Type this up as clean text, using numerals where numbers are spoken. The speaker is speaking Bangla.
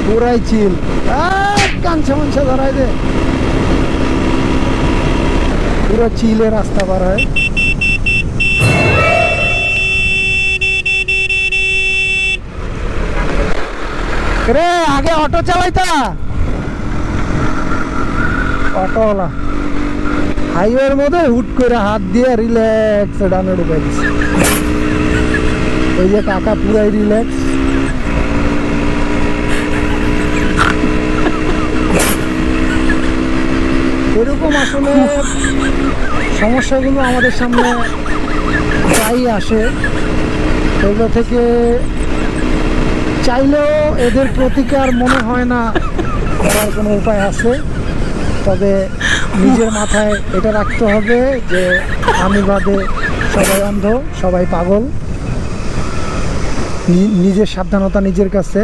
পুরাই চিল। কাঞ্চা মাঞ্চা ধরাই দে, পুরো চিলে রাস্তা পার হয়। রে আগে অটো চালাইতা, অটোওয়ালা হাইওয়ের মধ্যে হুট করে হাত দিয়ে রিল্যাক্স ডানে ঢুকাই দিচ্ছে। ওই যে কাকা পুরাই রিল্যাক্স। এরকম আসলে সমস্যাগুলো আমাদের সামনে প্রায়ই আসে। এগুলো থেকে চাইলেও এদের প্রতিকার মনে হয় না করার কোনো উপায় আছে। তবে নিজের মাথায় এটা রাখতে হবে যে আমি বাদে সবাই অন্ধ, সবাই পাগল। নিজের সাবধানতা নিজের কাছে।